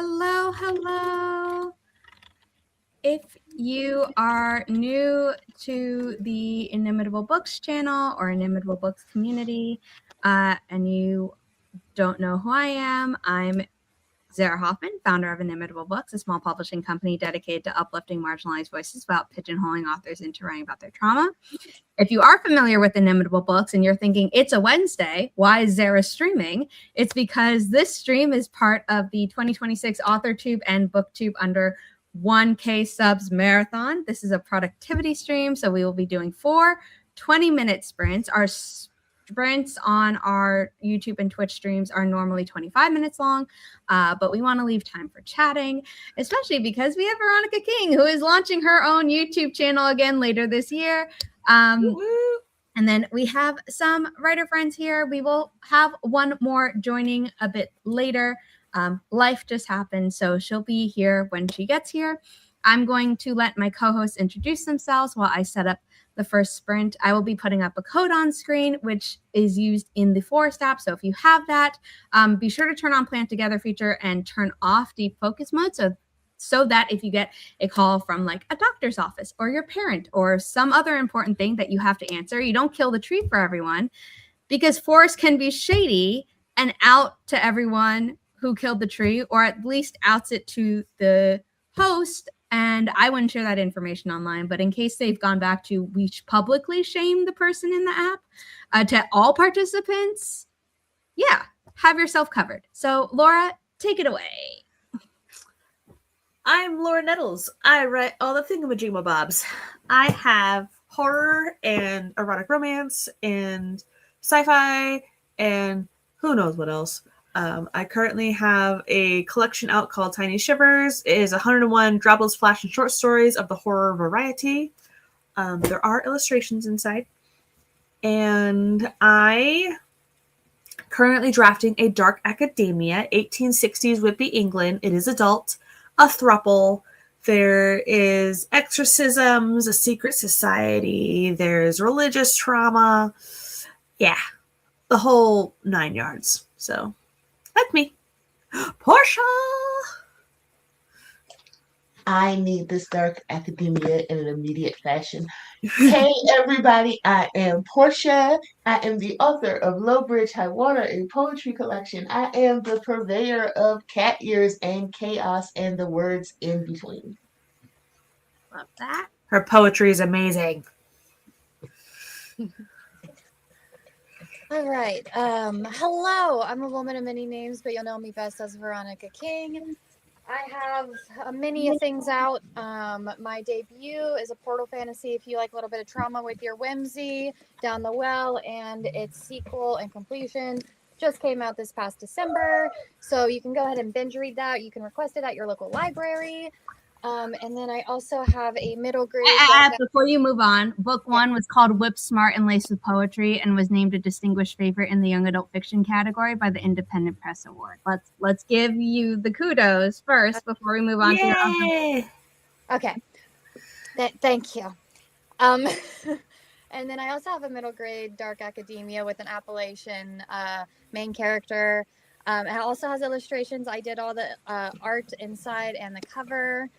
Hello, hello. If you are new to the Inimitable Books channel or Inimitable Books community, and you don't know who I am, I'm Zara Hoffman, founder of Inimitable Books, a small publishing company dedicated to uplifting marginalized voices about pigeonholing authors into writing about their trauma. If you are familiar with Inimitable Books and you're thinking, it's a Wednesday, why is Zara streaming? It's because this stream is part of the 2026 AuthorTube and BookTube under 1K subs marathon. This is a productivity stream, so we will be doing 4 20-minute sprints. Our sprints on our YouTube and Twitch streams are normally 25 minutes long, but we want to leave time for chatting, especially because we have Veronica King, who is launching her own YouTube channel again later this year. And then we have some writer friends here. We will have one more joining a bit later. Life just happened, so she'll be here when she gets here. I'm going to let my co-hosts introduce themselves while I set up the first sprint. I will be putting up a code on screen, which is used in the Forest app. So if you have that, be sure to turn on Plant Together feature and turn off Deep Focus mode. So that if you get a call from like a doctor's office or your parent or some other important thing that you have to answer, you don't kill the tree for everyone, because Forest can be shady and out to everyone who killed the tree, or at least outs it to the host. And I wouldn't share that information online, but in case they've gone back to, we publicly shame the person in the app, to all participants, yeah, have yourself covered. So Laura, take it away. I'm Laura Nettles. I write all the thingamajigmabobs. I have horror and erotic romance and sci-fi and who knows what else. I currently have a collection out called Tiny Shivers. It is 101 dropless flash and short stories of the horror variety. There are illustrations inside. And I currently drafting a dark academia, 1860s Whitby, England. It is adult, a throuple. There is exorcisms, a secret society. There's religious trauma. Yeah, the whole 9 yards. So that's me. Portia! I need this dark academia in an immediate fashion. Hey, everybody. I am Portia. I am the author of Low Bridge High Water, a poetry collection. I am the purveyor of cat ears and chaos and the words in between. Love that. Her poetry is amazing. All right. Hello. I'm a woman of many names, but you'll know me best as Veronica King. I have many things out. My debut is a portal fantasy. If you like a little bit of trauma with your whimsy, Down the Well, and its sequel and completion just came out this past December. So you can go ahead and binge read that. You can request it at your local library. And then I also have a middle grade. Before you move on, book 1 was called Whip Smart and Laced with Poetry and was named a distinguished favorite in the young adult fiction category by the Independent Press Award. Let's give you the kudos first before we move on to your other. Okay. Thank you. And then I also have a middle grade dark academia with an Appalachian main character. It also has illustrations. I did all the art inside and the cover.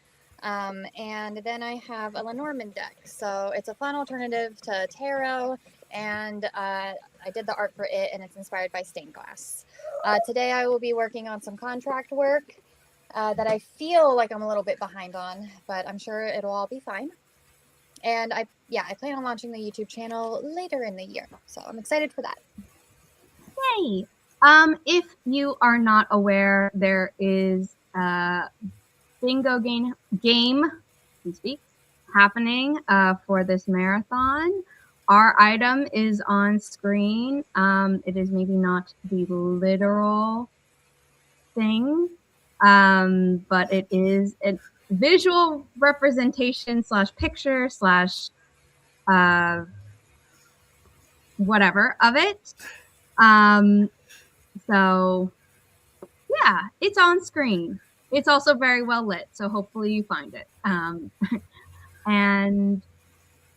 And then I have a Lenormand deck. So it's a fun alternative to tarot. And I did the art for it, and it's inspired by stained glass. Today I will be working on some contract work that I feel like I'm a little bit behind on, but I'm sure it'll all be fine. And I plan on launching the YouTube channel later in the year. So I'm excited for that. Yay! If you are not aware, there is a bingo game happening for this marathon. Our item is on screen. It is maybe not the literal thing, but it is a visual representation / picture / whatever of it. So yeah, it's on screen. It's also very well lit, so hopefully you find it. And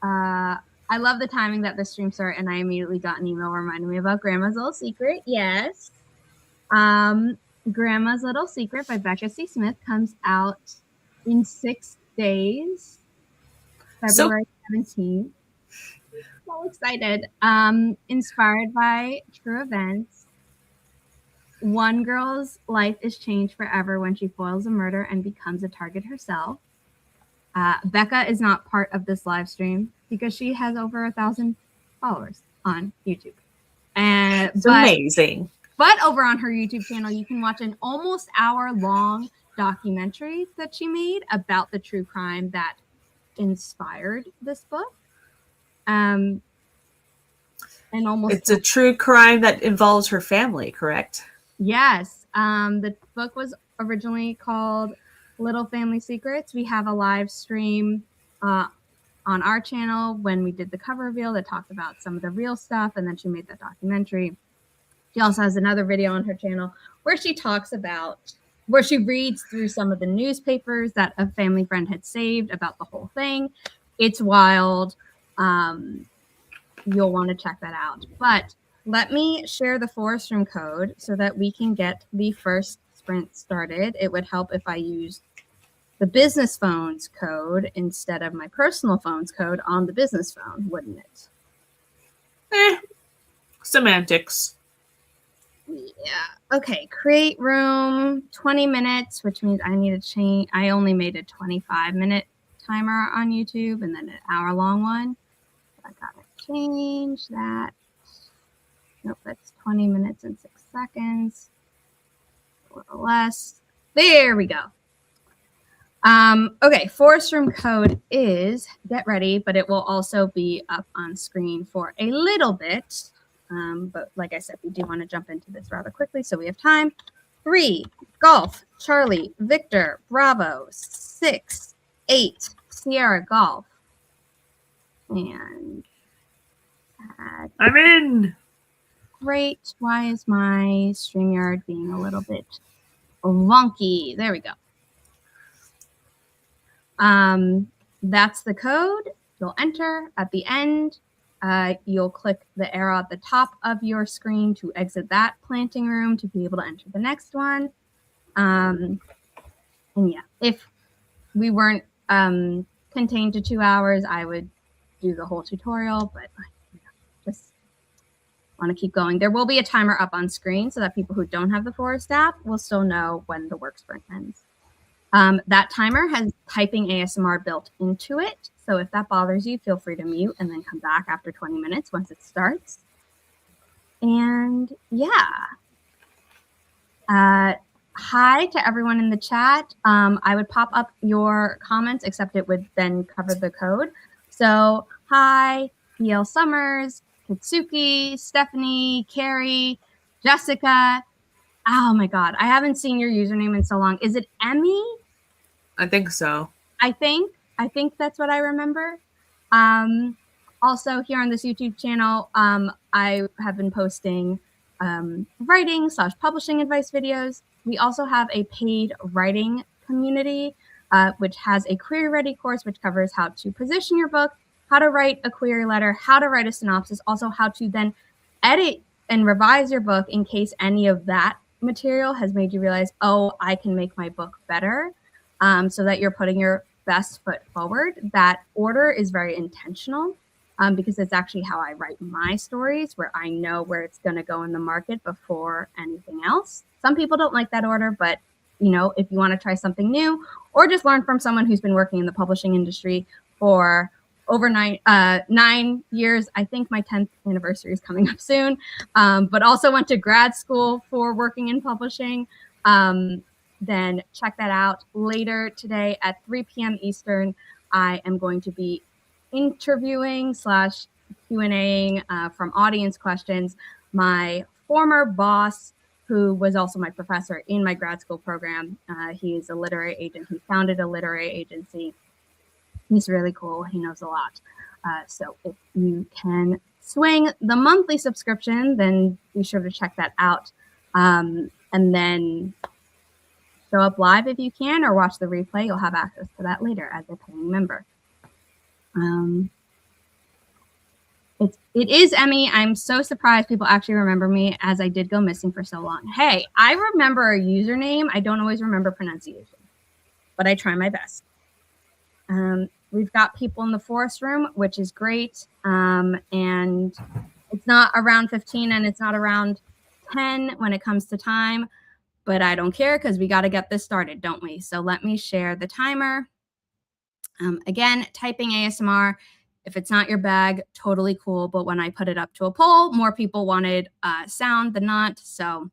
I love the timing that the stream started, and I immediately got an email reminding me about Grandma's Little Secret. Yes. Grandma's Little Secret by Becca C. Smith comes out in 6 days, February 17th. So excited. Inspired by true events. One girl's life is changed forever when she foils a murder and becomes a target herself. Becca is not part of this live stream because she has over 1,000 followers on YouTube. It's amazing. But over on her YouTube channel, you can watch an almost hour-long documentary that she made about the true crime that inspired this book. And It's a true crime that involves her family, correct? Yes. The book was originally called Little Family Secrets. We have a live stream on our channel when we did the cover reveal that talked about some of the real stuff, and then she made that documentary. She also has another video on her channel where she talks about, where she reads through some of the newspapers that a family friend had saved about the whole thing. It's wild. You'll want to check that out. But let me share the Forest Room code so that we can get the first sprint started. It would help if I used the business phone's code instead of my personal phone's code on the business phone, wouldn't it? Semantics. Yeah. Okay. Create room 20 minutes, which means I need to change. I only made a 25-minute timer on YouTube and then an hour-long one. I gotta change that. Nope, that's 20 minutes and 6 seconds. A little less. There we go. Okay, Forest Room code is get ready, but it will also be up on screen for a little bit. But like I said, we do want to jump into this rather quickly, so we have time. 3, Golf, Charlie, Victor, Bravo, 6, 8, Sierra, Golf. And I'm in. Great. Why is my StreamYard being a little bit wonky? There we go. That's the code. You'll enter at the end. You'll click the arrow at the top of your screen to exit that planting room to be able to enter the next one. And yeah, if we weren't contained to 2 hours, I would do the whole tutorial, but just want to keep going. There will be a timer up on screen so that people who don't have the Forest app will still know when the work sprint ends. That timer has typing ASMR built into it. So if that bothers you, feel free to mute and then come back after 20 minutes once it starts. And yeah. Hi to everyone in the chat. I would pop up your comments, except it would then cover the code. So hi, E.L. Summers, Kitsuki, Stephanie, Carrie, Jessica. Oh my God, I haven't seen your username in so long. Is it Emmy? I think so. I think that's what I remember. Also here on this YouTube channel, I have been posting writing/publishing advice videos. We also have a paid writing community, which has a query ready course, which covers how to position your book, how to write a query letter, how to write a synopsis, also how to then edit and revise your book in case any of that material has made you realize, oh, I can make my book better, so that you're putting your best foot forward. That order is very intentional because it's actually how I write my stories, where I know where it's going to go in the market before anything else. Some people don't like that order, but you know, if you want to try something new or just learn from someone who's been working in the publishing industry for over 9 years, I think my 10th anniversary is coming up soon, but also went to grad school for working in publishing, then check that out. Later today at 3 p.m. Eastern, I am going to be interviewing / Q&Ing from audience questions my former boss, who was also my professor in my grad school program. He is a literary agent. He founded a literary agency. He's really cool. He knows a lot. So if you can swing the monthly subscription, then be sure to check that out. And then show up live if you can, or watch the replay. You'll have access to that later as a paying member. It is Emmy. I'm so surprised people actually remember me, as I did go missing for so long. Hey, I remember a username. I don't always remember pronunciation, but I try my best. We've got people in the forest room, which is great. And it's not around 15 and it's not around 10 when it comes to time, but I don't care because we got to get this started, don't we? So let me share the timer. Again, typing ASMR. If it's not your bag, totally cool. But when I put it up to a poll, more people wanted sound than not. So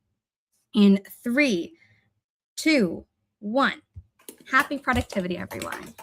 in 3, 2, 1. Happy productivity, everyone.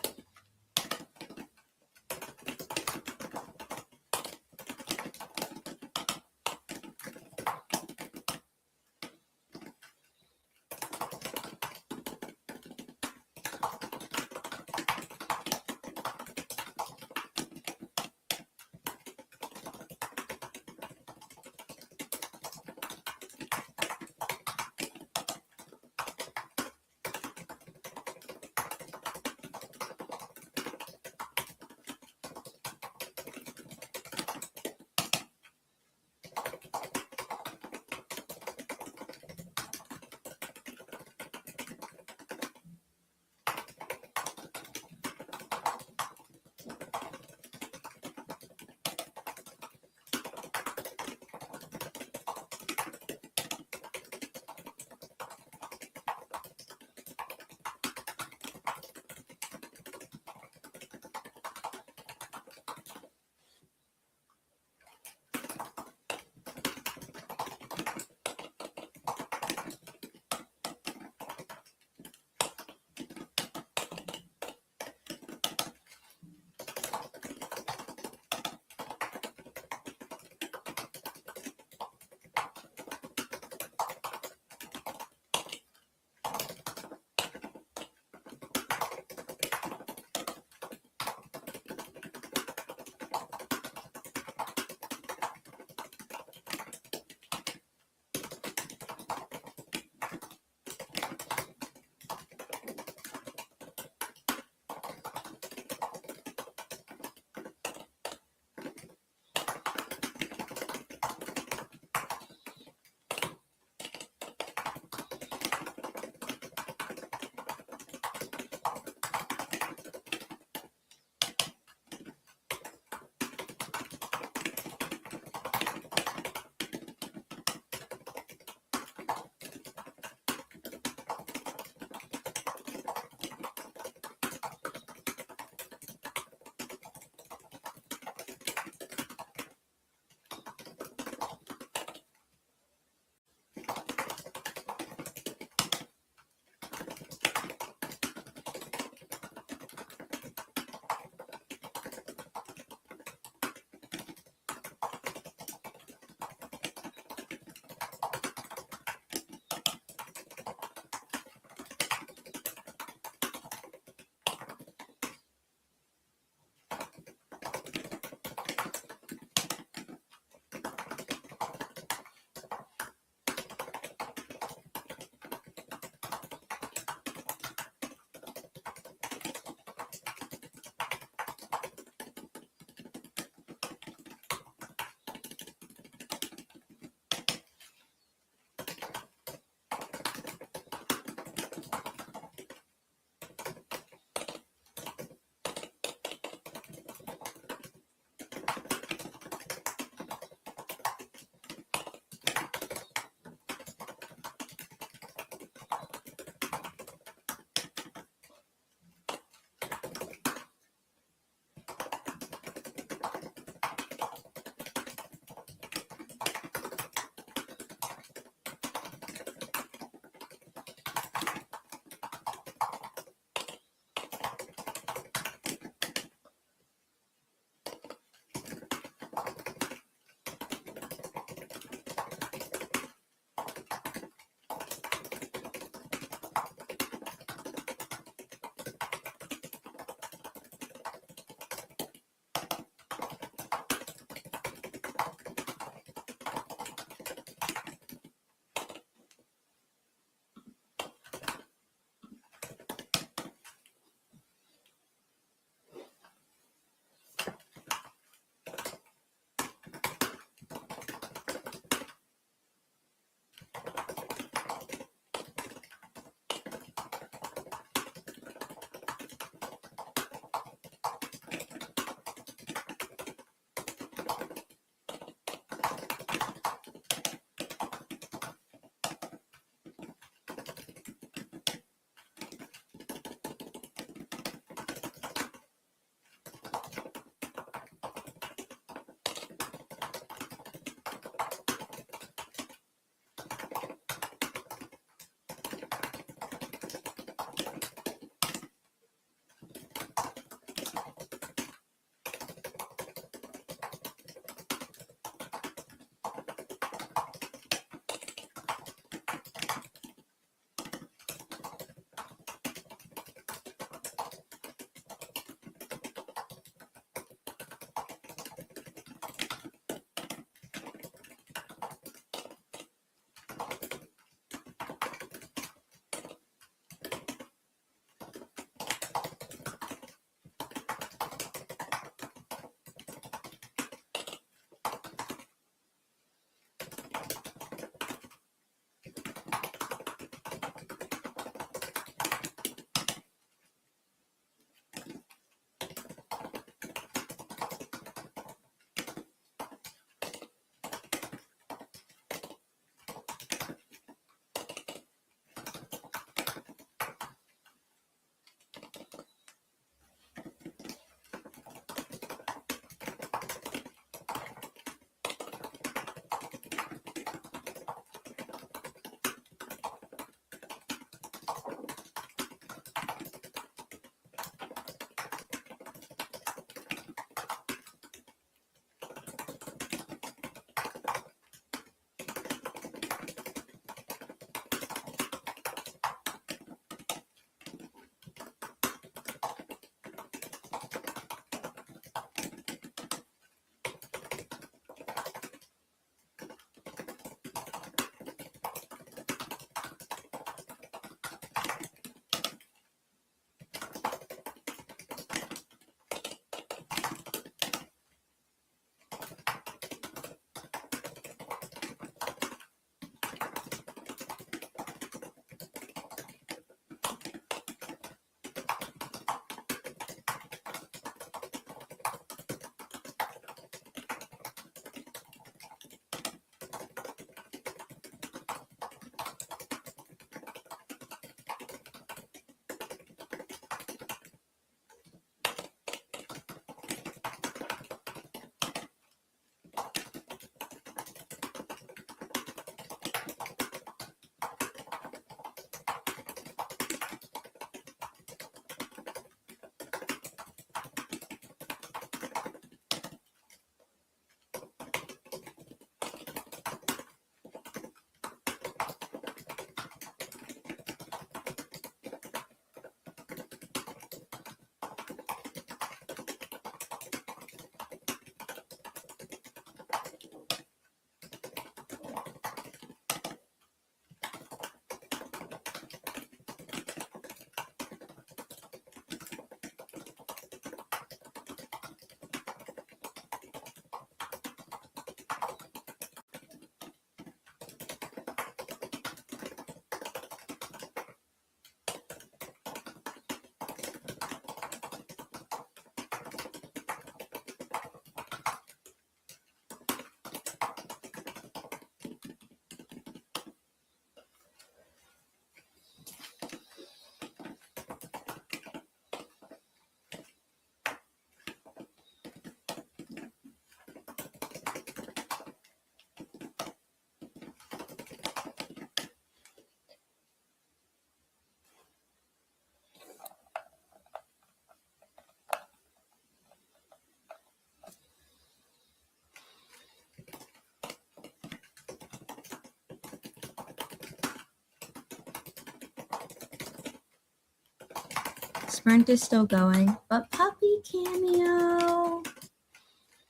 Sprint is still going, but puppy cameo.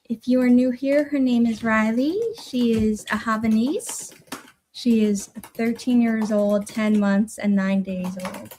If you are new here, her name is Riley. She is a Havanese. She is 13 years old, 10 months, and 9 days old.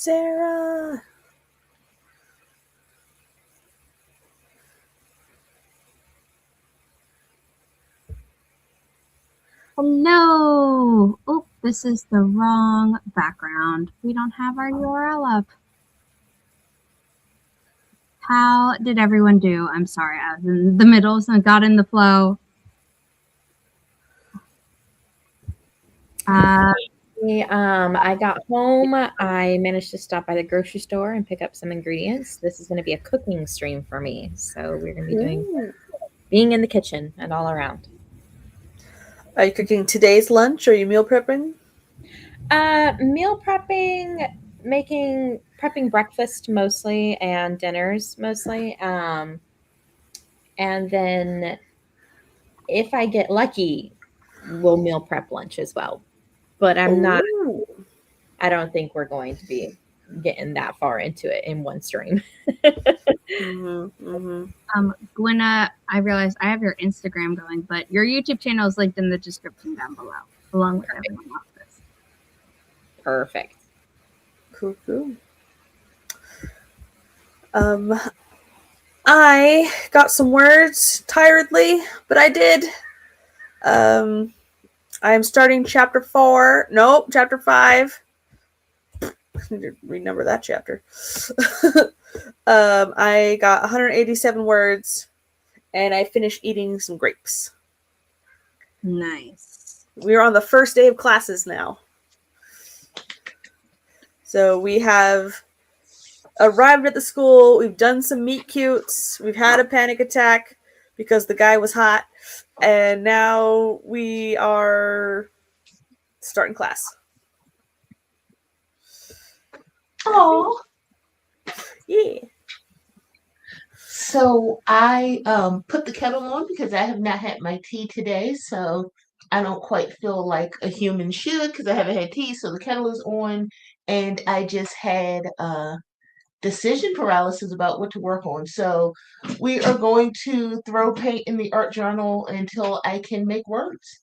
Sarah. Hello. Oh, this is the wrong background. We don't have our URL up. How did everyone do? I'm sorry, I was in the middle, so I got in the flow. I got home. I managed to stop by the grocery store and pick up some ingredients. This is going to be a cooking stream for me. So we're going to be being in the kitchen and all around. Are you cooking today's lunch? Or are you meal prepping? Meal prepping, prepping breakfast mostly and dinners mostly. And then if I get lucky, we'll meal prep lunch as well. But I don't think we're going to be getting that far into it in one stream. Gwenna, I realized I have your Instagram going, but your YouTube channel is linked in the description down below, along with everyone else's. Perfect. Cool. I got some words tiredly, but I did. I am starting chapter 4. Nope, chapter 5. I need to renumber that chapter. I got 187 words, and I finished eating some grapes. Nice. We're on the first day of classes now. So we have arrived at the school. We've done some meet cutes. We've had a panic attack because the guy was hot. And now we are starting class. Oh. Yeah. So I put the kettle on because I have not had my tea today. So I don't quite feel like a human should because I haven't had tea. So the kettle is on, and I just had decision paralysis about what to work on. So we are going to throw paint in the art journal until I can make words,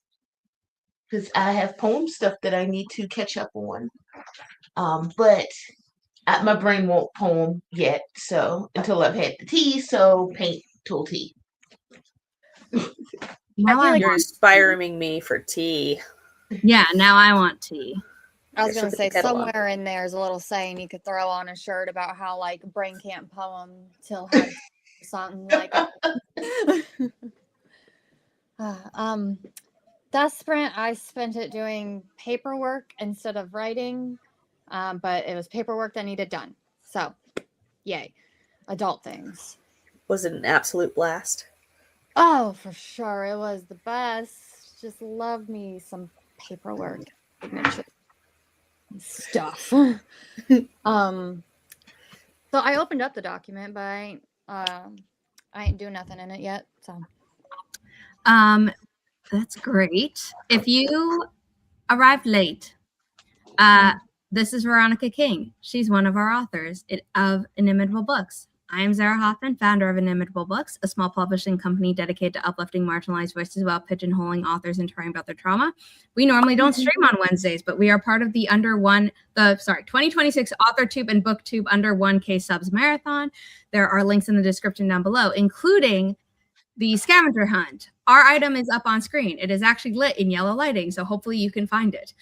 because I have poem stuff that I need to catch up on. But my brain won't poem yet, so until I've had the tea. So paint till tea. Now You're inspiring me for tea. Yeah, now I want tea. I was going to say, somewhere in there is a little saying you could throw on a shirt about how, like, brain can't poem till had something like that sprint, I spent it doing paperwork instead of writing, but it was paperwork that needed done. So, yay. Adult things. Was it an absolute blast? Oh, for sure. It was the best. Just love me some paperwork. Stuff. So I opened up the document, but I ain't doing nothing in it yet. So that's great. If you arrived late, this is Veronica King. She's one of our authors of Inimitable Books. I am Zara Hoffman, founder of Inimitable Books, a small publishing company dedicated to uplifting marginalized voices while pigeonholing authors and writing about their trauma. We normally don't stream on Wednesdays, but we are part of the 2026 AuthorTube and BookTube under 1K subs marathon. There are links in the description down below, including the scavenger hunt. Our item is up on screen. It is actually lit in yellow lighting, so hopefully you can find it.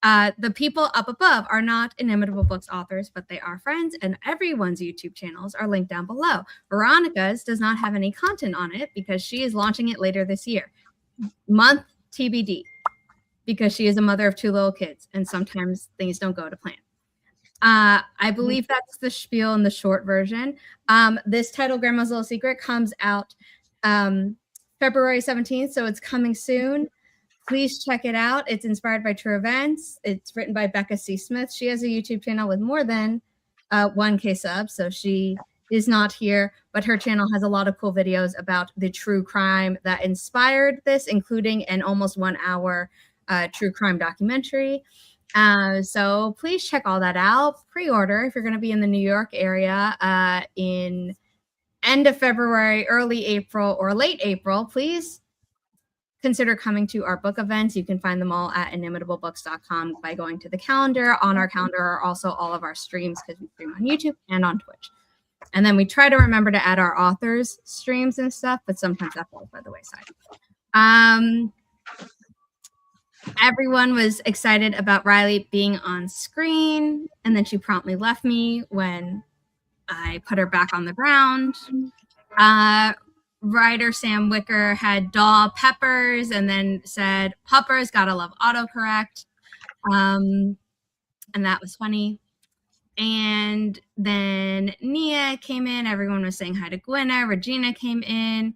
The people up above are not Inimitable Books authors, but they are friends, and everyone's YouTube channels are linked down below. Veronica's does not have any content on it because she is launching it later this year. Month TBD, because she is a mother of 2 little kids, and sometimes things don't go to plan. I believe that's the spiel in the short version. This title, Grandma's Little Secret, comes out February 17th, so it's coming soon. Please check it out. It's inspired by true events. It's written by Becca C. Smith. She has a YouTube channel with more than 1K subs, so she is not here, but her channel has a lot of cool videos about the true crime that inspired this, including an almost 1 hour true crime documentary. So please check all that out. Pre-order if you're going to be in the New York area in end of February, early April, or late April. Please consider coming to our book events. You can find them all at inimitablebooks.com by going to the calendar. On our calendar are also all of our streams because we stream on YouTube and on Twitch. And then we try to remember to add our authors' streams and stuff, but sometimes that falls by the wayside. Everyone was excited about Riley being on screen, and then she promptly left me when I put her back on the ground. Writer Sam Wicker had Daw Peppers and then said, Puppers, gotta love autocorrect. And that was funny. And then Nia came in. Everyone was saying hi to Gwenna. Regina came in.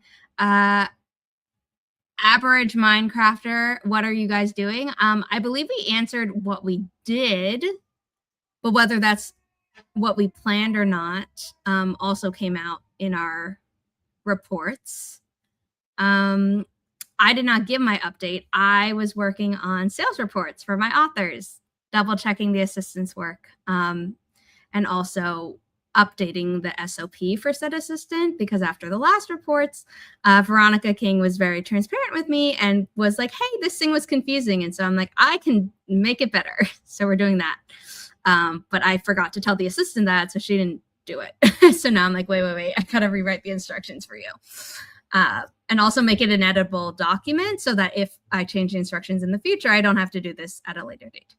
Average Minecrafter, what are you guys doing? I believe we answered what we did, but whether that's what we planned or not also came out in our reports. I did not give my update. I was working on sales reports for my authors, double checking the assistant's work, and also updating the SOP for said assistant, because after the last reports, Veronica King was very transparent with me and was like, hey, this thing was confusing. And so I'm like, I can make it better. So we're doing that. But I forgot to tell the assistant that, so she didn't do it. So now I'm like, wait, I gotta rewrite the instructions for you. And also make it an editable document so that if I change the instructions in the future, I don't have to do this at a later date.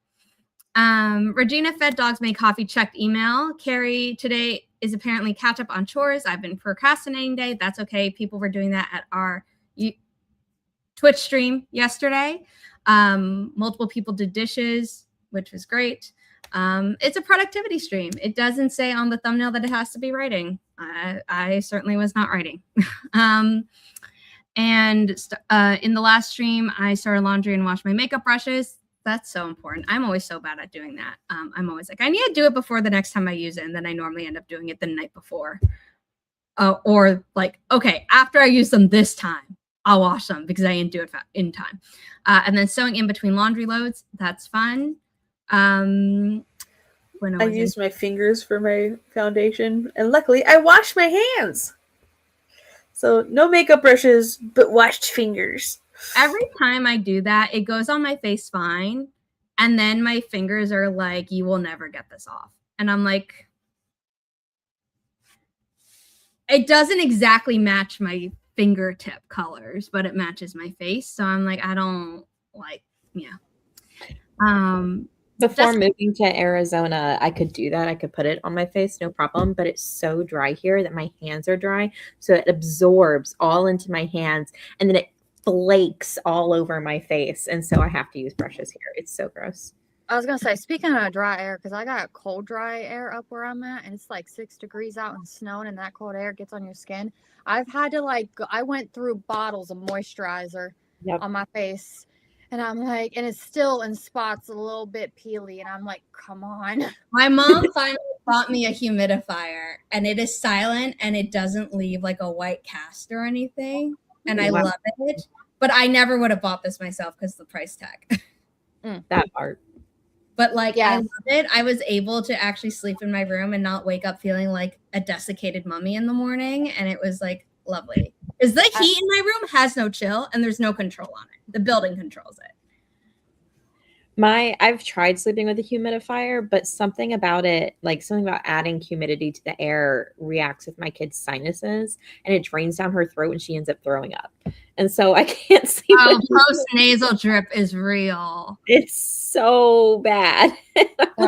Regina fed dogs, made coffee, checked email. Carrie, today is apparently catch up on chores. I've been procrastinating day. That's okay. People were doing that at our Twitch stream yesterday. Multiple people did dishes, which was great. It's a productivity stream. It doesn't say on the thumbnail that it has to be writing. I certainly was not writing. And in the last stream, I started laundry and washed my makeup brushes. That's so important. I'm always so bad at doing that. I'm always like, I need to do it before the next time I use it. And then I normally end up doing it the night before. Or like, okay, after I use them this time, I'll wash them because I didn't do it in time. And then sewing in between laundry loads. That's fun. I used my fingers for my foundation, and luckily I washed my hands. So no makeup brushes, but washed fingers. Every time I do that, it goes on my face fine. And then my fingers are like, you will never get this off. And I'm like, it doesn't exactly match my fingertip colors, but it matches my face. So I'm like, I don't like, yeah. Before moving to Arizona, I could do that. I could put it on my face, no problem. But it's so dry here that my hands are dry. So it absorbs all into my hands. And then it flakes all over my face. And so I have to use brushes here. It's so gross. I was going to say, speaking of dry air, because I got cold, dry air up where I'm at. And it's like 6 degrees out and snowing. And that cold air gets on your skin. I've had to I went through bottles of moisturizer on my face. And I'm like, and it's still in spots a little bit peely. And I'm like, come on. My mom finally bought me a humidifier. And it is silent. And it doesn't leave like a white cast or anything. And I love it. But I never would have bought this myself because of the price tag. That part. But I love it. I was able to actually sleep in my room and not wake up feeling like a desiccated mummy in the morning. And it was like lovely. Because the heat in my room has no chill and there's no control on it. The building controls it. I've tried sleeping with a humidifier, but something about adding humidity to the air reacts with my kid's sinuses and it drains down her throat and she ends up throwing up. And so I can't sleep. Oh, post-nasal drip is real. It's so bad.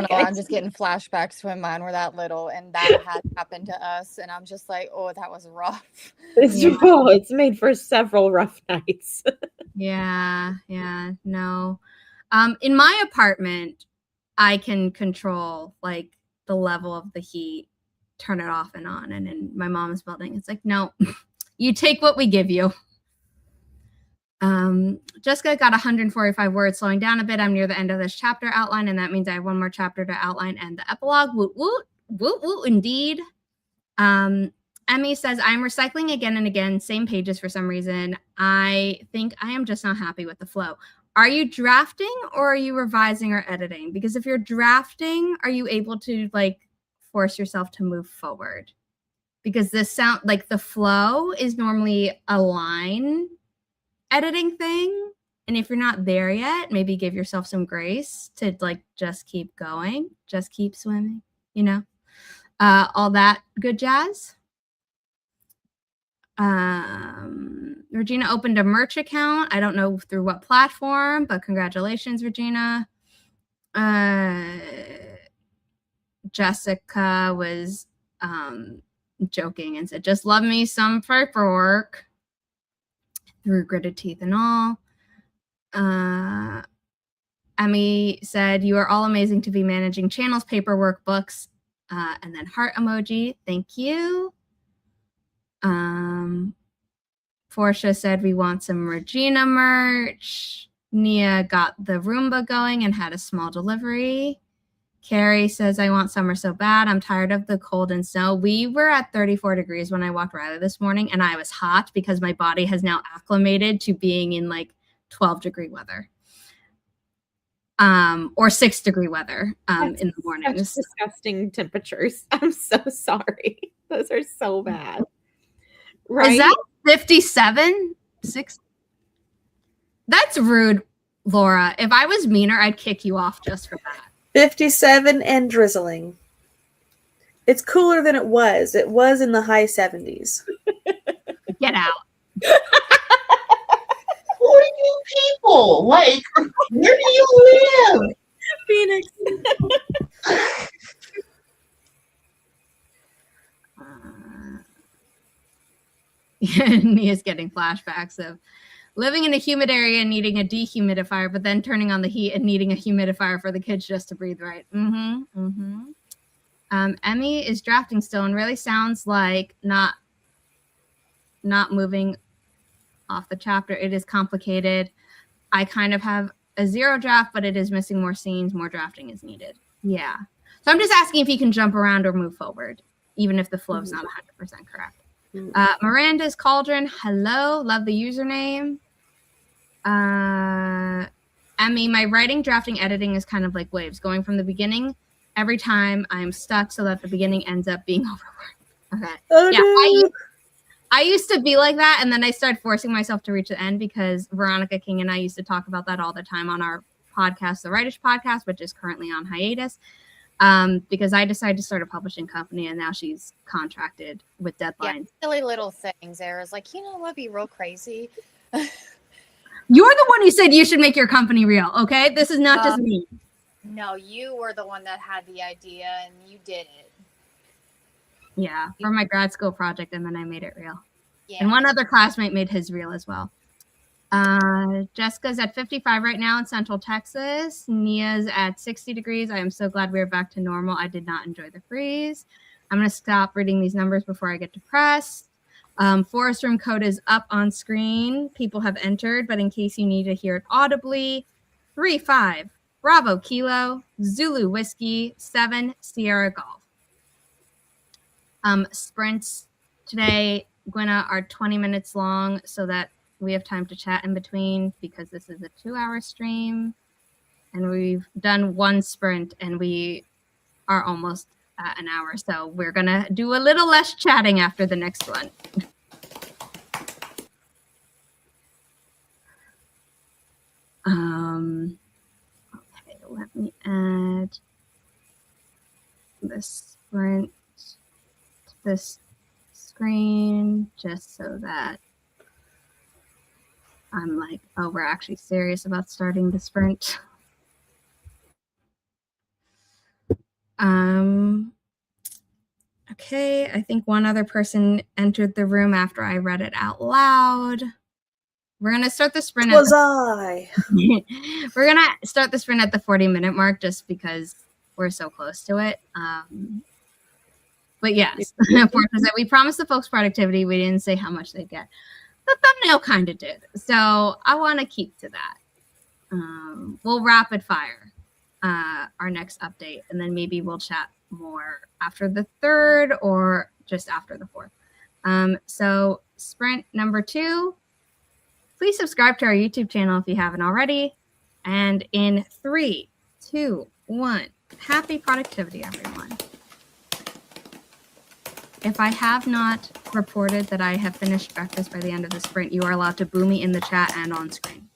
I'm just getting flashbacks when mine were that little and that had happened to us. And I'm just like, oh, that was rough. It's made for several rough nights. Yeah, no. In my apartment, I can control the level of the heat, turn it off and on. And in my mom's building, it's like, no, you take what we give you. Jessica got 145 words, slowing down a bit. I'm near the end of this chapter outline, and that means I have one more chapter to outline and the epilogue. Woot, woot, woot, woot, indeed. Emmy says, I'm recycling again and again, same pages for some reason. I think I am just not happy with the flow. Are you drafting or are you revising or editing? Because if you're drafting, are you able to force yourself to move forward? Because this sound the flow is normally a line editing thing. And if you're not there yet, maybe give yourself some grace to like just keep going, just keep swimming, you know, all that good jazz. Regina opened a merch account. I don't know through what platform, but congratulations, Regina. Jessica was joking and said, just love me some paperwork through gritted teeth and all. Emmy said, you are all amazing to be managing channels, paperwork, books, and then heart emoji. Thank you. Portia said, we want some Regina merch. Nia got the Roomba going and had a small delivery. Carrie says, I want summer so bad. I'm tired of the cold and snow. We were at 34 degrees when I walked Riley this morning, and I was hot because my body has now acclimated to being in like 12-degree weather. Or 6-degree weather in the mornings. Such disgusting temperatures. I'm so sorry. Those are so bad. Right? Is that 57? 6? That's rude, Laura. If I was meaner, I'd kick you off just for that. 57 and drizzling. It's cooler than it was. It was in the high 70s. Get out. Who are you people? Like, where do you live? Phoenix. Nia's getting flashbacks of living in a humid area and needing a dehumidifier, but then turning on the heat and needing a humidifier for the kids just to breathe right. Emmy is drafting still and really sounds like not moving off the chapter. It is complicated. I kind of have a 0 draft, but it is missing more scenes. More drafting is needed. Yeah. So I'm just asking if he can jump around or move forward, even if the flow is not 100% correct. Miranda's Cauldron. Hello. Love the username. Emmy, my writing, drafting, editing is kind of like waves. Going from the beginning, every time I'm stuck so that the beginning ends up being overworked. Okay. Oh, yeah, no. I used to be like that, and then I started forcing myself to reach the end because Veronica King and I used to talk about that all the time on our podcast, the Writish Podcast, which is currently on hiatus, because I decided to start a publishing company, and now she's contracted with deadlines. Yeah, silly little things there. It's like, you know what, be real crazy. You're the one who said you should make your company real, okay? This is not just me. No, you were the one that had the idea, and you did it. Yeah, for my grad school project, and then I made it real. Yeah. And one other classmate made his real as well. Jessica's at 55 right now in Central Texas. Nia's at 60 degrees. I am so glad we're back to normal. I did not enjoy the freeze. I'm going to stop reading these numbers before I get depressed. Forest Room code is up on screen. People have entered, but in case you need to hear it audibly, 35 Bravo Kilo Zulu Whiskey 7 Sierra Golf. Sprints today, Gwenna, are 20 minutes long so that we have time to chat in between because this is a 2-hour stream and we've done one sprint and we are almost at an hour. So we're going to do a little less chatting after the next one. Okay, let me add the sprint to this screen just so that I'm like, oh, we're actually serious about starting the sprint. Okay, I think one other person entered the room after I read it out loud. We're gonna start the sprint. Was I? We're gonna start the sprint at the 40-minute mark just because we're so close to it. But yes, we promised the folks productivity. We didn't say how much they'd get. The thumbnail kind of did. So I want to keep to that. We'll rapid fire our next update, and then maybe we'll chat more after the 3rd or just after the 4th. So sprint number 2, please subscribe to our YouTube channel if you haven't already. And in 3, 2, 1, happy productivity, everyone. If I have not reported that I have finished breakfast by the end of the sprint, you are allowed to boo me in the chat and on screen.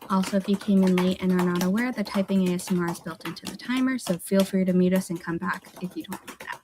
Also, if you came in late and are not aware, the typing ASMR is built into the timer, so feel free to mute us and come back if you don't like that.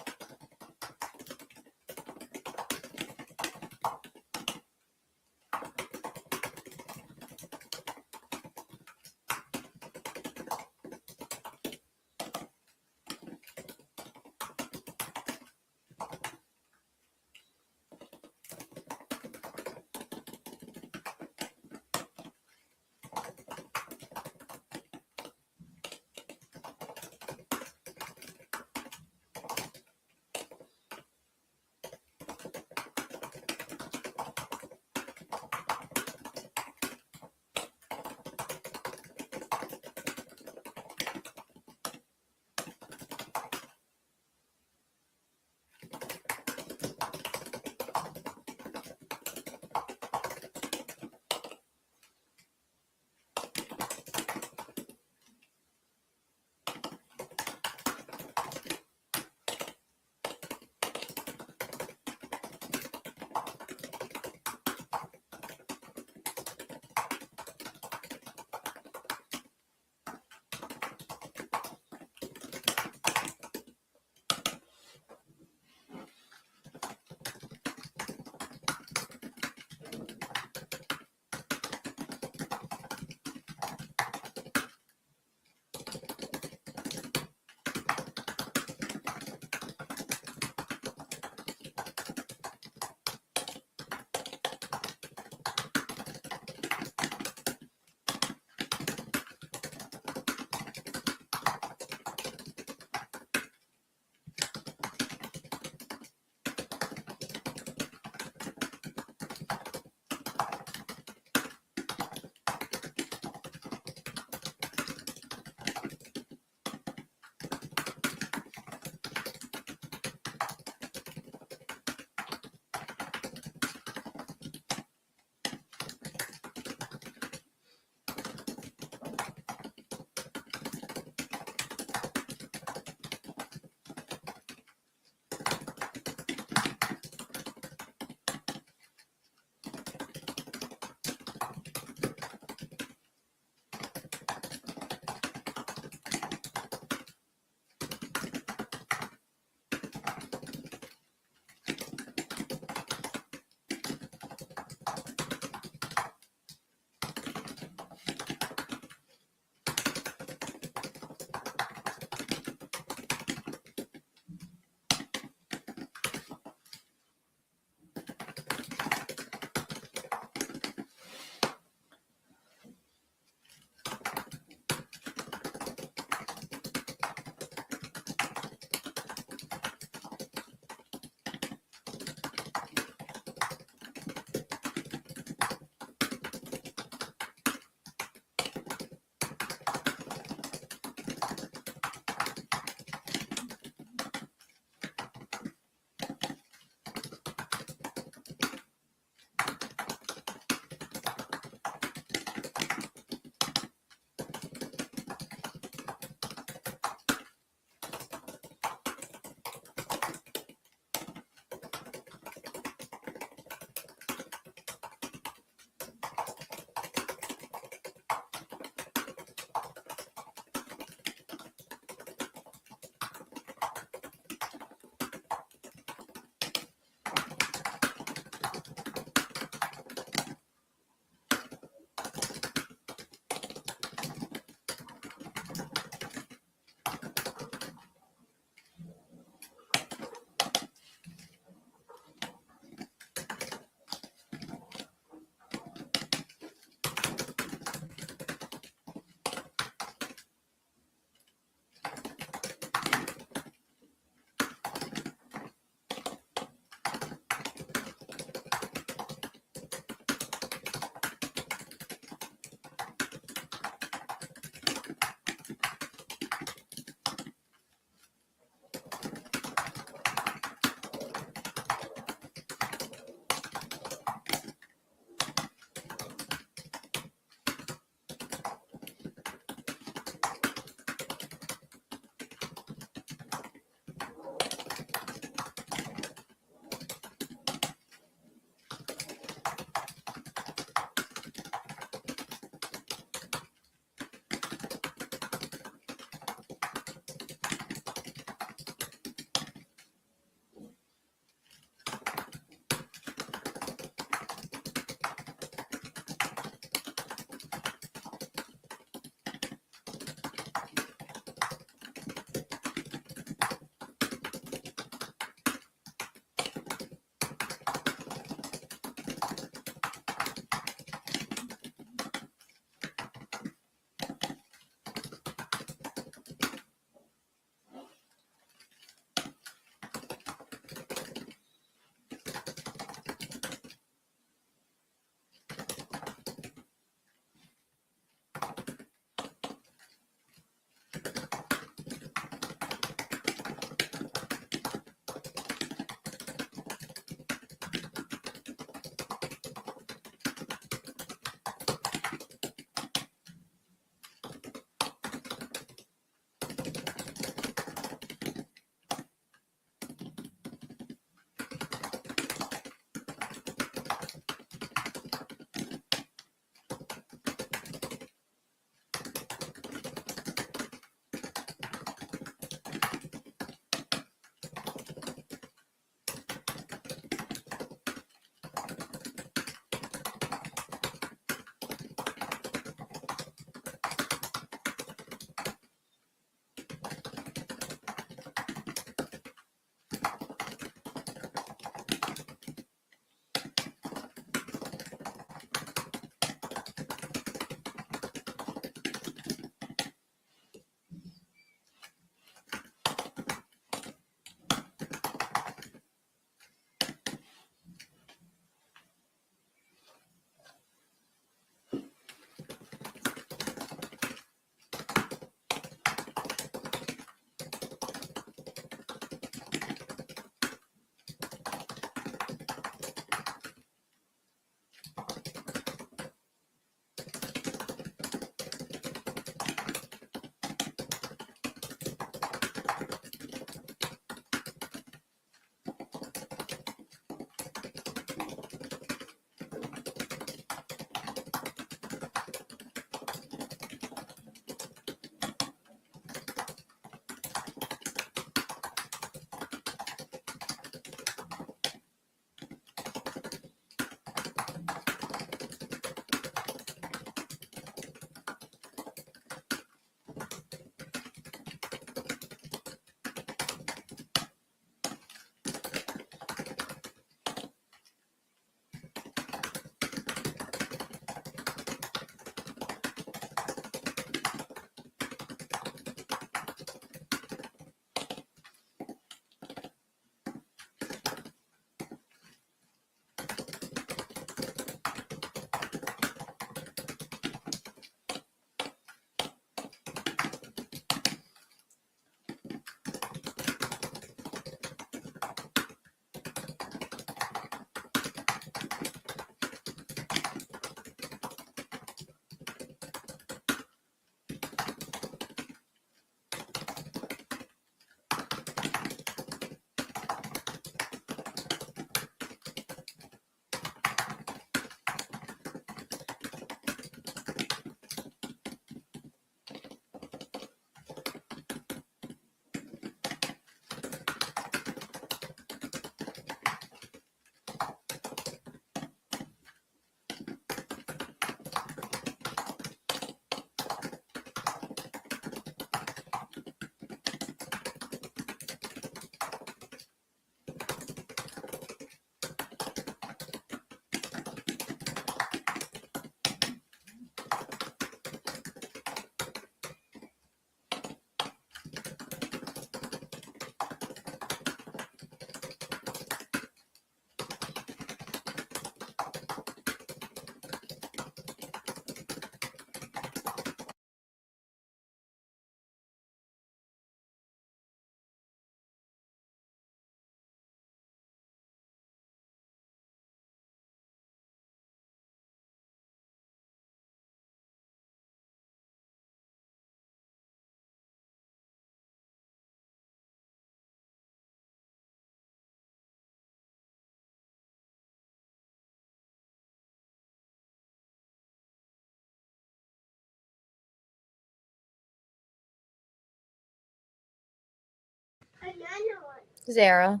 Zara.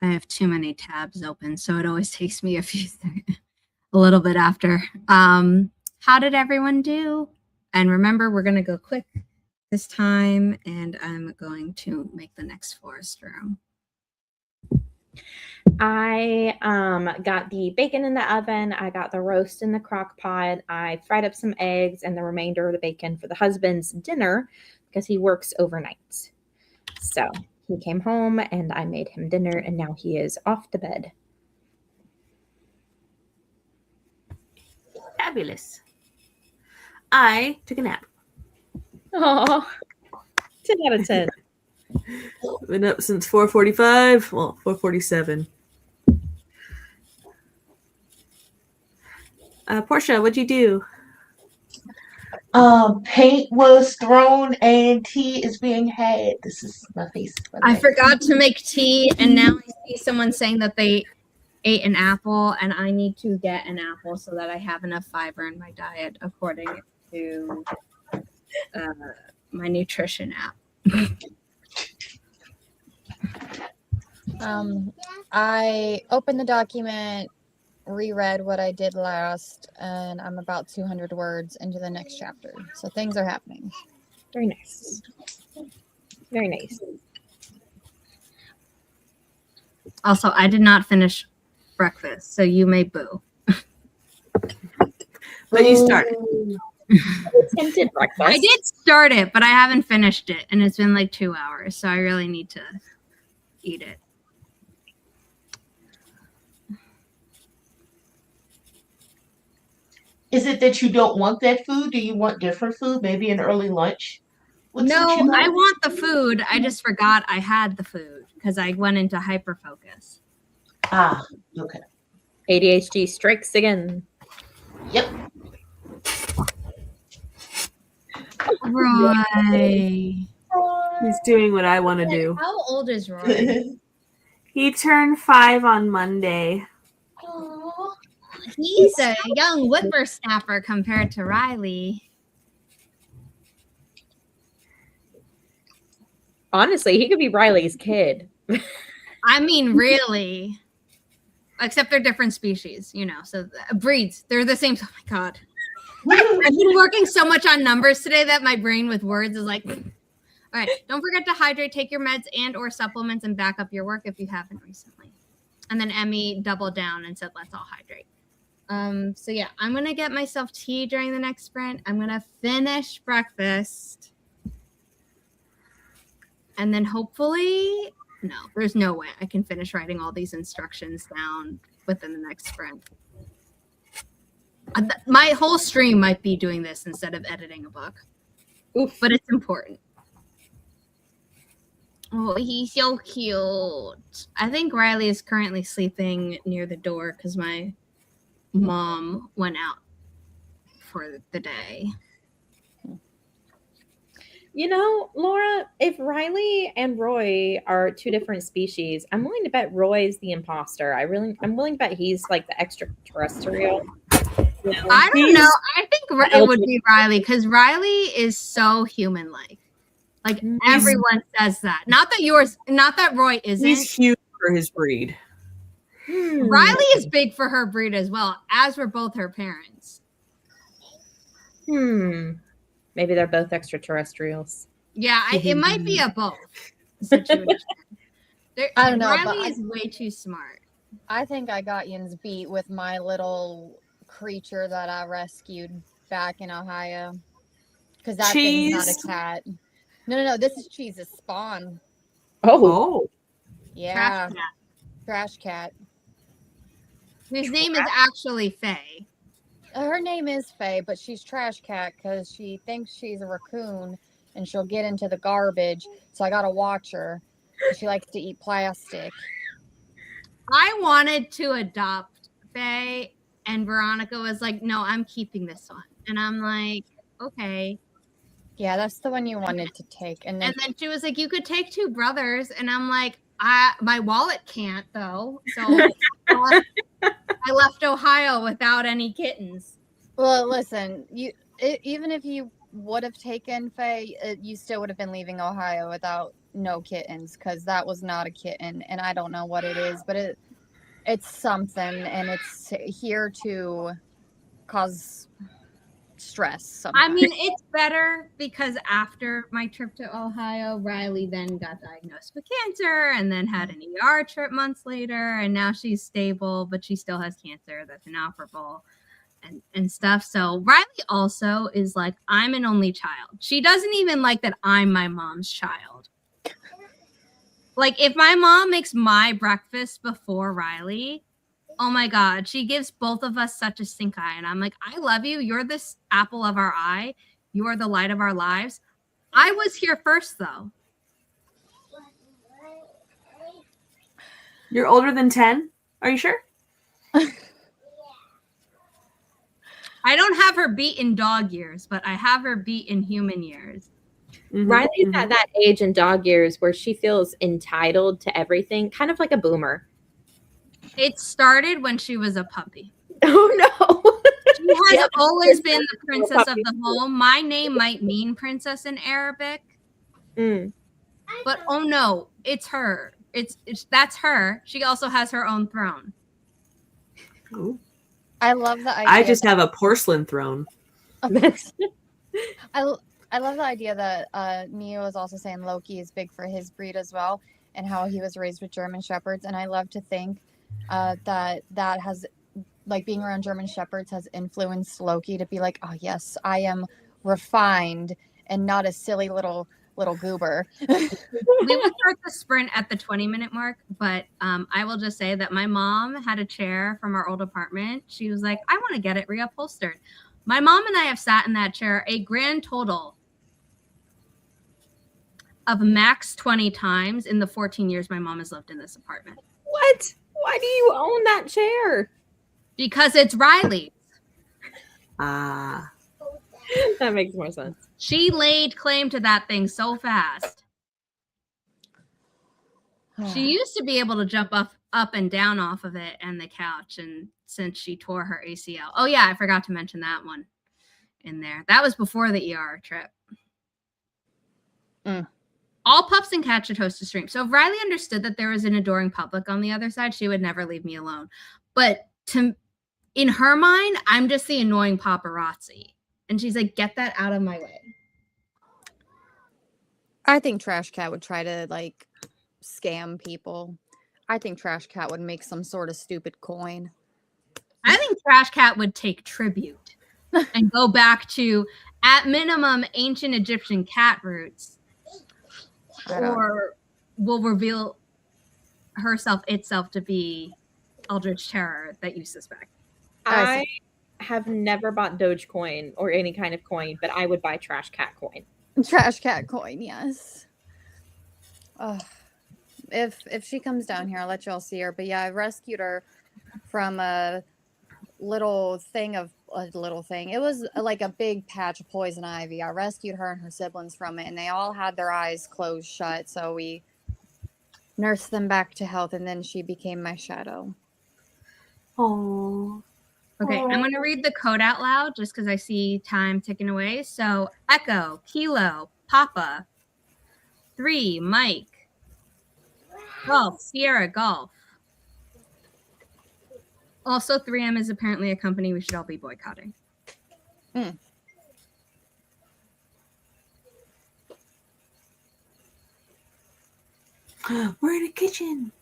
I have too many tabs open, so it always takes me a little bit after. How did everyone do? And remember, we're going to go quick this time, and I'm going to make the next forest room. I got the bacon in the oven. I got the roast in the crock pot. I fried up some eggs and the remainder of the bacon for the husband's dinner because he works overnight. So he came home and I made him dinner, and now he is off to bed. Fabulous. I took a nap. Oh, 10 out of 10. Been up since 4:45. Well, 4:47. Portia, what'd you do? Paint was thrown and tea is being had. This is my face. I forgot to make tea, and now I see someone saying that they ate an apple, and I need to get an apple so that I have enough fiber in my diet according to my nutrition app. I opened the document, reread what I did last, and I'm about 200 words into the next chapter. So things are happening. Very nice. Very nice. Also, I did not finish breakfast, so you may boo. But you started. Attempted breakfast. I did start it, but I haven't finished it, and it's been like 2 hours, so I really need to eat it. Is it that you don't want that food? Do you want different food? Maybe an early lunch? What's No, what you I want? want the food. I just forgot I had the food because I went into hyperfocus. Ah, okay. ADHD strikes again. Yep. Roy. He's doing what I want to do. How old is Roy? He turned 5 on Monday. Aw. He's a young whippersnapper compared to Riley. Honestly, he could be Riley's kid. I mean, really. Except they're different species, you know. So breeds, they're the same. Oh my god. I've been working so much on numbers today that my brain with words is like, all right, don't forget to hydrate, take your meds and or supplements, and back up your work if you haven't recently. And then Emmy doubled down and said, let's all hydrate. So yeah, I'm going to get myself tea during the next sprint. I'm going to finish breakfast. And then hopefully, no, there's no way I can finish writing all these instructions down within the next sprint. My whole stream might be doing this instead of editing a book. Oof. But it's important. Oh, he's so cute. I think Riley is currently sleeping near the door because my mom went out for the day. You know, Laura, if Riley and Roy are two different species, I'm willing to bet Roy's the imposter. I'm willing to bet he's like the extraterrestrial. You know? I don't know. I think it would be Riley because Riley is so human-like. Like everyone says that. Not that Roy isn't. He's huge for his breed. Riley is big for her breed as well, as were both her parents. Maybe they're both extraterrestrials. Yeah, it might be a both situation. I don't know, Riley but is way too smart. I think I got Yin's beat with my little creature that I rescued back in Ohio. Because that thing's not a cat. No. This is Cheese's spawn. Oh. Yeah. Trash cat. Whose name is actually Faye. Her name is Faye, but she's Trash Cat because she thinks she's a raccoon and she'll get into the garbage. So I gotta watch her. She likes to eat plastic. I wanted to adopt Faye, and Veronica was like, no, I'm keeping this one. And I'm like, okay. Yeah, that's the one you wanted to take. And then she was like, you could take two brothers. And I'm like, my wallet can't though. So I left Ohio without any kittens. well, listen, even if you would have taken Faye, you still would have been leaving Ohio without no kittens, because that was not a kitten, and I don't know what it is, but it's something, and it's here to cause stress sometimes. I mean, it's better because after my trip to Ohio, Riley then got diagnosed with cancer and then had an ER trip months later, and now she's stable, but she still has cancer that's inoperable and stuff. So Riley also is like, I'm an only child. She doesn't even like that I'm my mom's child. Like, if my mom makes my breakfast before Riley, oh my God, she gives both of us such a stink eye. And I'm like, I love you. You're this apple of our eye. You are the light of our lives. I was here first, though. You're older than 10? Are you sure? I don't have her beat in dog years, but I have her beat in human years. Mm-hmm. Riley's at that age in dog years where she feels entitled to everything, kind of like a boomer. It started when she was a puppy. Oh, no. She has always been the princess of the home. My name might mean princess in Arabic. But oh no, it's her. That's her. She also has her own throne. Ooh. I love the idea. I just have a porcelain throne. I love the idea that Neo is also saying Loki is big for his breed as well, and how he was raised with German Shepherds. And I love to think that has, like, being around German Shepherds has influenced Loki to be like, oh yes, I am refined and not a silly little goober. We will start the sprint at the 20-minute mark, but I will just say that my mom had a chair from our old apartment. She was like, I want to get it reupholstered. My mom and I have sat in that chair a grand total of max 20 times in the 14 years my mom has lived in this apartment. What? Why do you own that chair? Because it's Riley. Ah. That makes more sense. She laid claim to that thing so fast. She used to be able to jump up and down off of it and the couch, and since she tore her ACL. Oh yeah, I forgot to mention that one in there. That was before the ER trip. All pups and cats should host a stream. So if Riley understood that there was an adoring public on the other side, she would never leave me alone. But in her mind, I'm just the annoying paparazzi. And she's like, get that out of my way. I think Trash Cat would try to, like, scam people. I think Trash Cat would make some sort of stupid coin. I think Trash Cat would take tribute and go back to, at minimum, ancient Egyptian cat roots. Or will reveal itself to be Eldritch Terror that you suspect. I have never bought Dogecoin or any kind of coin, but I would buy Trash Cat coin. Trash Cat coin, yes. If she comes down here, I'll let y'all see her. But yeah, I rescued her from a little thing. It was like a big patch of poison ivy. I rescued her and her siblings from it, and they all had their eyes closed shut. So we nursed them back to health, and then she became my shadow. Oh. Okay, I'm going to read the code out loud just because I see time ticking away. So, Echo, Kilo, Papa, 3, Mike, Golf, Sierra, Golf. Also, 3M is apparently a company we should all be boycotting. We're in a kitchen.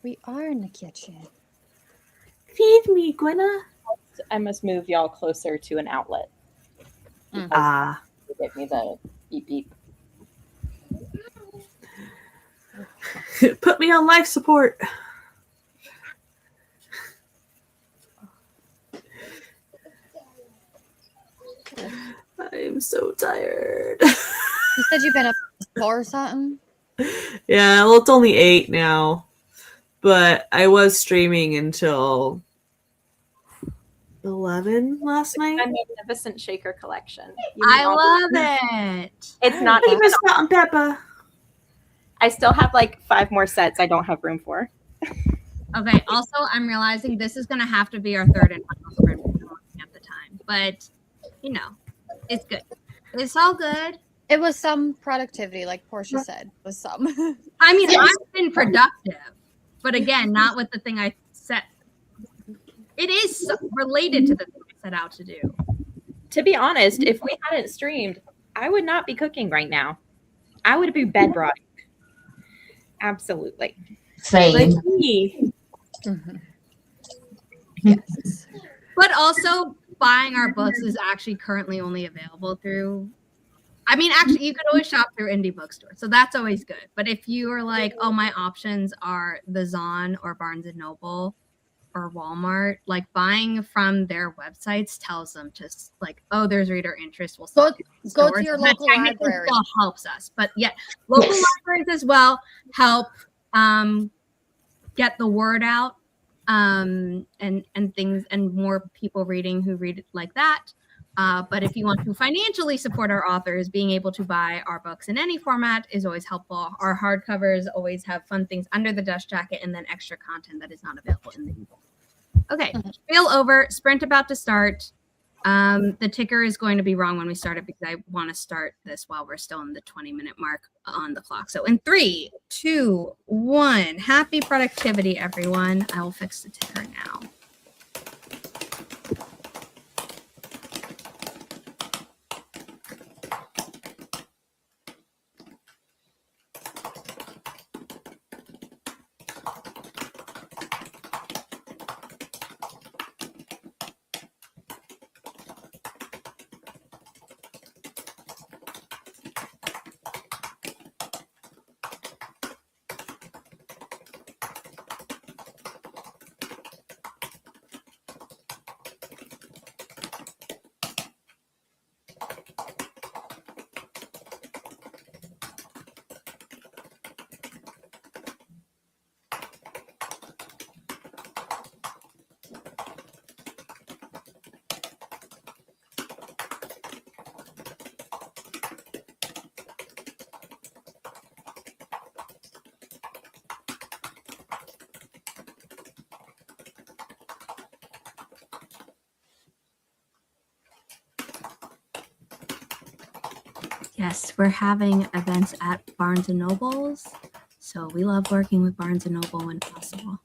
We are in the kitchen. Feed me, Gwenna. I must move y'all closer to an outlet. Ah. Give me the beep beep. Put me on life support. I am so tired. You said you've been up or something? Yeah, well, it's only 8 now. But I was streaming until 11 last night. My Magnificent Shaker collection. You I know, love it. it's not Hey, even. Miss Salt and Pepper. I still have like 5 more sets I don't have room for. Okay. Also, I'm realizing this is going to have to be our third and final sprint at the time, but you know, it's good. It's all good. It was some productivity, like Portia said, was some. I mean, Yes. I've been productive, but again, not with the thing I set. It is related to the thing I set out to do. To be honest, if we hadn't streamed, I would not be cooking right now. I would be bed rotting. Absolutely. Same. Like me. Yes. But also, buying our books is actually currently only available through. I mean, actually, you could always shop through indie bookstore, so that's always good. But if you are like, oh, my options are the Zon or Barnes and Noble or Walmart, like buying from their websites tells them just like, oh, there's reader interest. We'll Go, sell it in go to stores. your And that local technically library. still helps us, but yeah, local Yes. libraries as well help get the word out and things and more people reading who read it like that. But if you want to financially support our authors, being able to buy our books in any format is always helpful. Our hardcovers always have fun things under the dust jacket and then extra content that is not available in the ebook. Okay, spiel over, sprint about to start. The ticker is going to be wrong when we start it because I want to start this while we're still in the 20-minute mark on the clock. So in 3, 2, 1, happy productivity, everyone. I will fix the ticker now. Yes, we're having events at Barnes & Nobles. So we love working with Barnes & Noble when possible.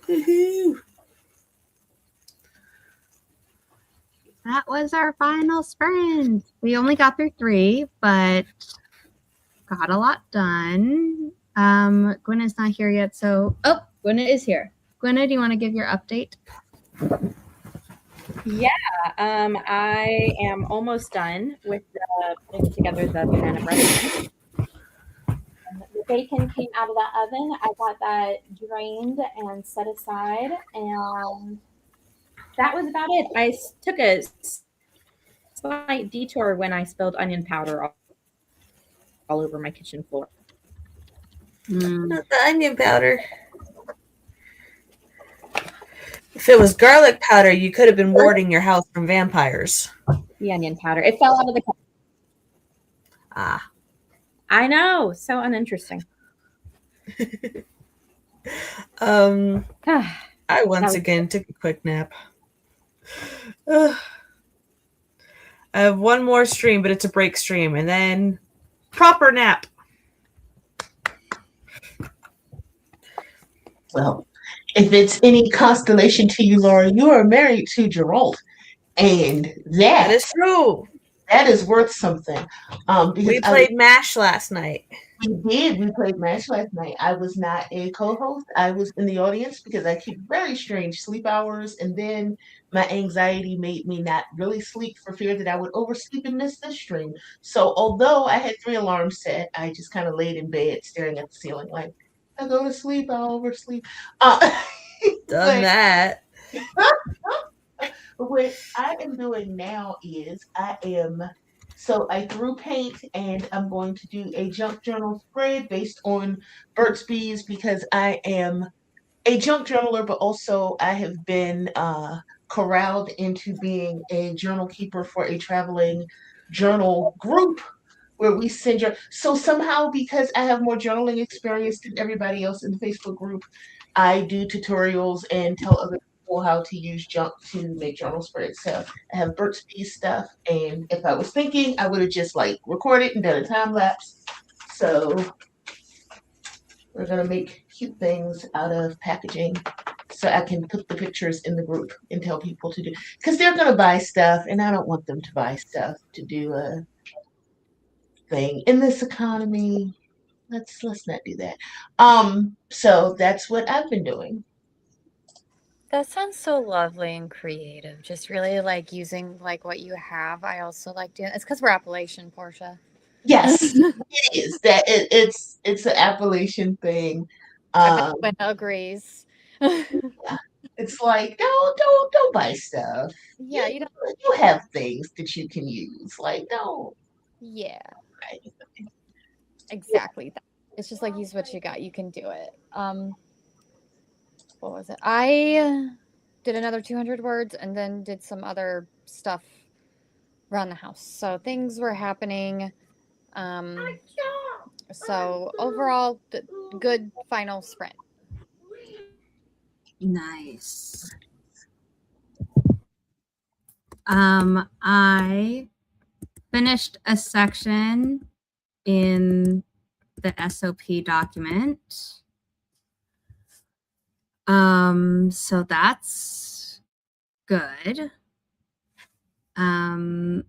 Woohoo. That was our final sprint. We only got through 3, but got a lot done. Gwenna's not here yet, so Gwenna is here. Gwenna, do you want to give your update? Yeah, I am almost done with putting together the banana bread. The bacon came out of the oven. I got that drained and set aside, and that was about it. I took a slight detour when I spilled onion powder all over my kitchen floor. Not the onion powder. If it was garlic powder, you could have been warding your house from vampires. The onion powder. It fell out of the cup. Ah. I know. So uninteresting. I once again took a quick nap. I have one more stream, but it's a break stream, and then proper nap. Well, if it's any constellation to you, Laura, you are married to Gerald, and That is true. that is worth something. Because We played MASH last night. we played MASH last night. I was not a co-host. I was in the audience because I keep very strange sleep hours, and then my anxiety made me not really sleep for fear that I would oversleep and miss this stream. So although I had 3 alarms set, I just kind of laid in bed staring at the ceiling like, I go to sleep, I'll oversleep. Done that. What I am doing now is I threw paint, and I'm going to do a junk journal spread based on Burt's Bees because I am a junk journaler, but also I have been corralled into being a journal keeper for a traveling journal group where we send so somehow, because I have more journaling experience than everybody else in the Facebook group, I do tutorials and tell other people how to use junk to make journal spreads. So I have Burt's Bees stuff, and if I was thinking, I would have just like recorded and done a time lapse. So we're gonna make cute things out of packaging so I can put the pictures in the group and tell people to do, because they're gonna buy stuff and I don't want them to buy stuff to do a thing in this economy. Let's not do that. So that's what I've been doing. That sounds so lovely and creative. Just really like using like what you have. I also like doing it's because we're Appalachian, Portia. Yes, it is. That it's an Appalachian thing. When agrees. It's like don't buy stuff. Yeah, you have things that you can use. Like don't. Yeah. Exactly. It's just like use what you got. You can do it. What was it? I did another 200 words and then did some other stuff around the house. So things were happening. So overall, good final sprint. Nice. I finished a section in the SOP document. So that's good. And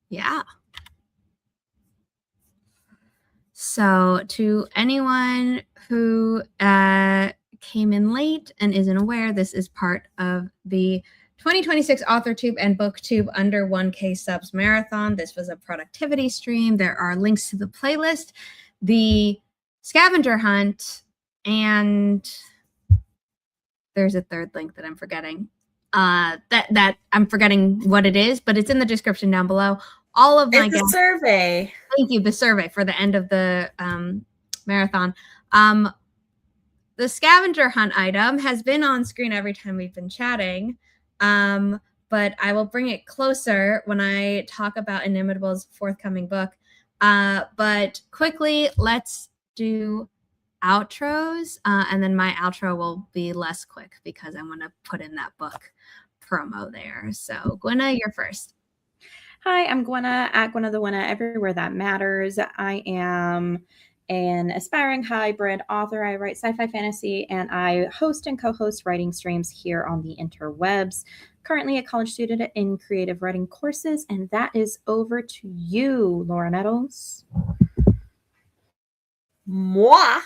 yeah. So to anyone who came in late and isn't aware, this is part of the 2026 AuthorTube and BookTube under 1K subs marathon. This was a productivity stream. There are links to the playlist, the scavenger hunt, and there's a third link that I'm forgetting. That I'm forgetting what it is, but it's in the description down below. All of my guests, survey. Thank you. The survey for the end of the marathon. The scavenger hunt item has been on screen every time we've been chatting, but I will bring it closer when I talk about Inimitable's forthcoming book. But quickly, let's do outros, and then my outro will be less quick because I want to put in that book promo there. So Gwenna, you're first. Hi, I'm Gwenna at Gwenna the Winna everywhere that matters. I am an aspiring hybrid author. I write sci-fi fantasy, and I host and co-host writing streams here on the interwebs. Currently a college student in creative writing courses, and that is over to you, Laura Nettles. Moi.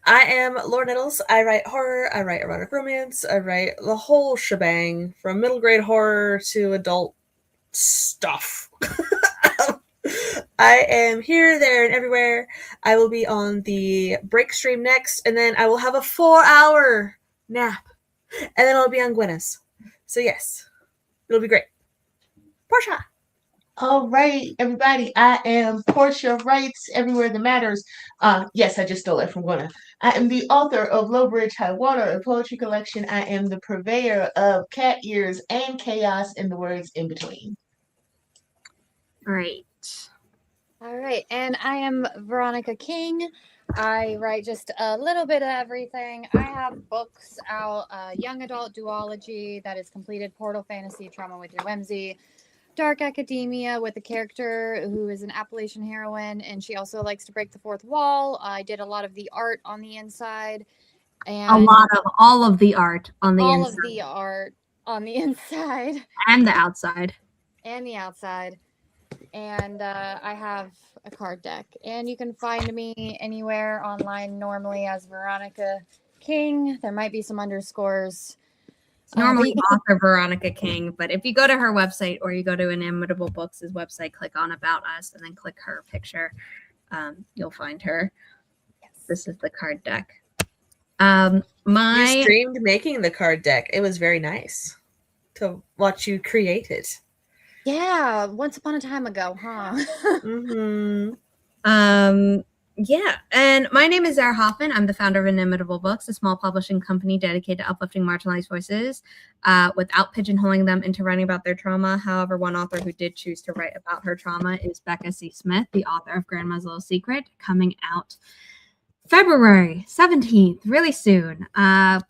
I am Laura Nettles. I write horror, I write erotic romance, I write the whole shebang from middle grade horror to adult stuff. I am here, there, and everywhere. I will be on the break stream next, and then I will have a 4-hour nap, and then I'll be on Gwyneth's. So yes, it'll be great. Portia. All right, everybody. I am Portia Writes Everywhere That Matters. Yes, I just stole it from Gwenna. I am the author of Low Bridge, High Water, a poetry collection. I am the purveyor of cat ears and chaos in the words in between. Great. All right, and I am Veronica King. I write just a little bit of everything. I have books out, young adult duology that is completed, Portal Fantasy, Trauma with Your Whimsy, Dark Academia with a character who is an Appalachian heroine, and she also likes to break the fourth wall. I did a lot of the art on the inside. And all of the art on the inside. All of the art on the inside. And the outside. And the outside. And I have a card deck. And you can find me anywhere online normally as Veronica King. There might be some underscores. Normally author Veronica King, but if you go to her website or you go to Inimitable Books' website, click on About Us and then click her picture, you'll find her. Yes. This is the card deck. You streamed making the card deck. It was very nice to watch you create it. Yeah, once upon a time ago, huh? Yeah, and my name is Zara Hoffman. I'm the founder of Inimitable Books, a small publishing company dedicated to uplifting marginalized voices without pigeonholing them into writing about their trauma. However, one author who did choose to write about her trauma is Becca C. Smith, the author of Grandma's Little Secret, coming out February 17th, really soon.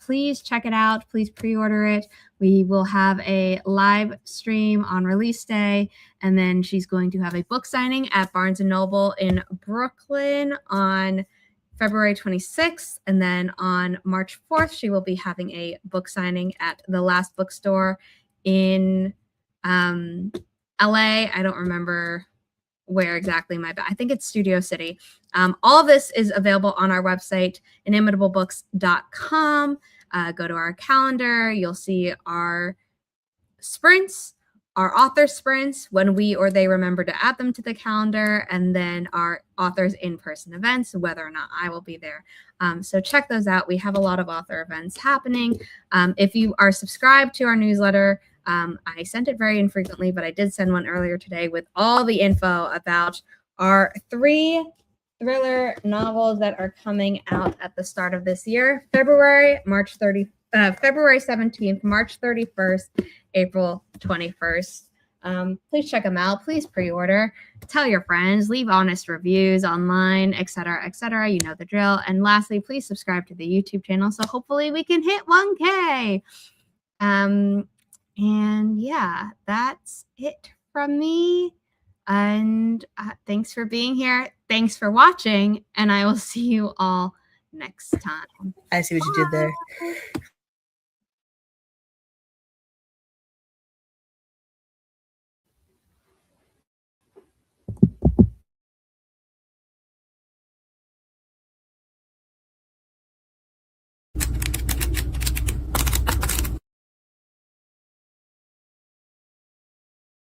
Please check it out. Please pre-order it. We will have a live stream on release day, and then she's going to have a book signing at Barnes & Noble in Brooklyn on February 26th, and then on March 4th, she will be having a book signing at the Last Bookstore in LA. I don't remember where exactly I think it's Studio City. All of this is available on our website, inimitablebooks.com. Go to our calendar. You'll see our sprints, our author sprints, when we or they remember to add them to the calendar, and then our authors in-person events, whether or not I will be there. So check those out. We have a lot of author events happening. If you are subscribed to our newsletter, I sent it very infrequently, but I did send one earlier today with all the info about our 3 thriller novels that are coming out at the start of this year: February 17th, March 31st, April 21st. Please check them out. Please pre-order. Tell your friends. Leave honest reviews online, etc., etc. You know the drill. And lastly, please subscribe to the YouTube channel so hopefully we can hit 1K. And yeah, that's it from me. And thanks for being here. Thanks for watching. And I will see you all next time. I see what you did there.